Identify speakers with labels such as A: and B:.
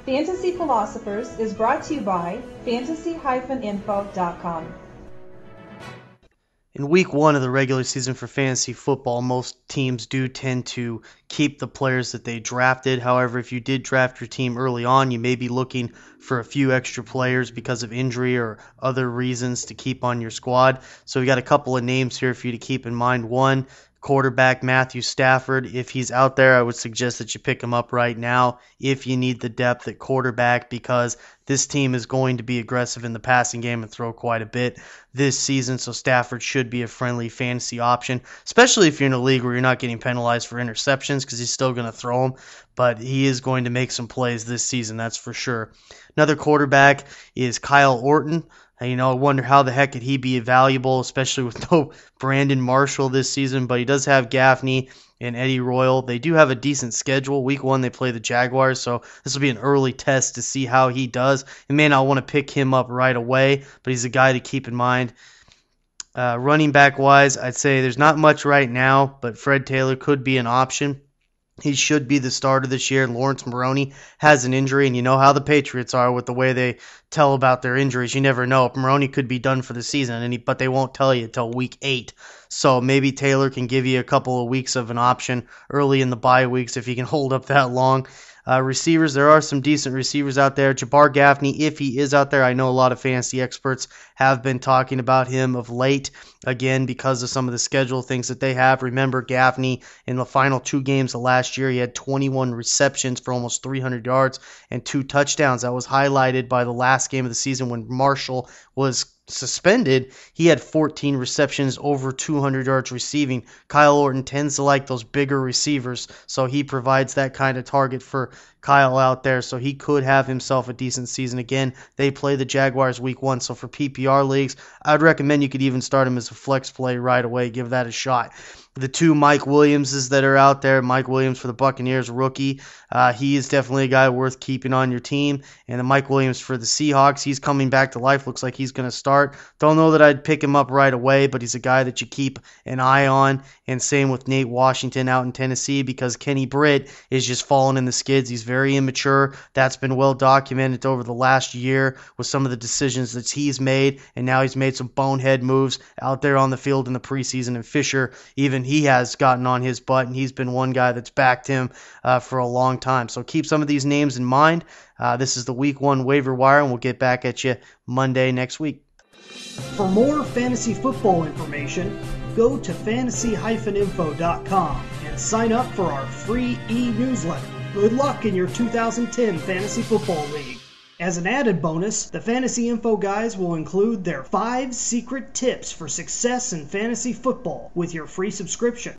A: Fantasy Philosophers is brought to you by fantasy-info.com.
B: In week one of the regular season for fantasy football, most teams do tend to keep the players that they drafted. However, if you did draft your team early on, you may be looking for a few extra players because of injury or other reasons to keep on your squad. So we got a couple of names here for you to keep in mind. One, quarterback Matthew Stafford. If he's out there, I would suggest that you pick him up right now if you need the depth at quarterback, because this team is going to be aggressive in the passing game and throw quite a bit this season, so Stafford should be a friendly fantasy option, especially if you're in a league where you're not getting penalized for interceptions, because he's still going to throw them, but he is going to make some plays this season, that's for sure. Another quarterback is Kyle Orton. I wonder how the heck could he be valuable, especially with no Brandon Marshall this season, but he does have Gaffney and Eddie Royal. They do have a decent schedule. Week one, they play the Jaguars, so this will be an early test to see how he does. You may not want to pick him up right away, but he's a guy to keep in mind. Running back-wise, I'd say there's not much right now, but Fred Taylor could be an option. He should be the starter this year. Lawrence Maroney has an injury, and you know how the Patriots are with the way they tell about their injuries. You never know. Maroney could be done for the season, but they won't tell you until week 8. So maybe Taylor can give you a couple of weeks of an option early in the bye weeks if he can hold up that long. Receivers, there are some decent receivers out there. Jabbar Gaffney, if he is out there, I know a lot of fantasy experts have been talking about him of late, again, because of some of the schedule things that they have. Remember, Gaffney, in the final 2 games of last year, he had 21 receptions for almost 300 yards and 2 touchdowns. That was highlighted by the last game of the season when Marshall was suspended. He had 14 receptions, over 200 yards receiving. Kyle Orton tends to like those bigger receivers, so he provides that kind of target for Kyle out there, so he could have himself a decent season. Again, they play the Jaguars week 1, so for PPR leagues, I'd recommend you could even start him as a flex play right away. Give that a shot. The 2 Mike Williamses that are out there, Mike Williams for the Buccaneers, rookie, he is definitely a guy worth keeping on your team. And the Mike Williams for the Seahawks, he's coming back to life. Looks like he's going to start. Don't know that I'd pick him up right away, but he's a guy that you keep an eye on. And same with Nate Washington out in Tennessee, because Kenny Britt is just falling in the skids. He's very immature. That's been well documented over the last year with some of the decisions that he's made, and now he's made some bonehead moves out there on the field in the preseason. And Fisher, even he has gotten on his butt, and he's been one guy that's backed him for a long time. So keep some of these names in mind. This is the Week 1 waiver wire, and we'll get back at you Monday next week.
C: For more fantasy football information, go to fantasy-info.com and sign up for our free e-newsletter. Good luck in your 2010 Fantasy Football League. As an added bonus, the Fantasy Info guys will include their 5 secret tips for success in fantasy football with your free subscription.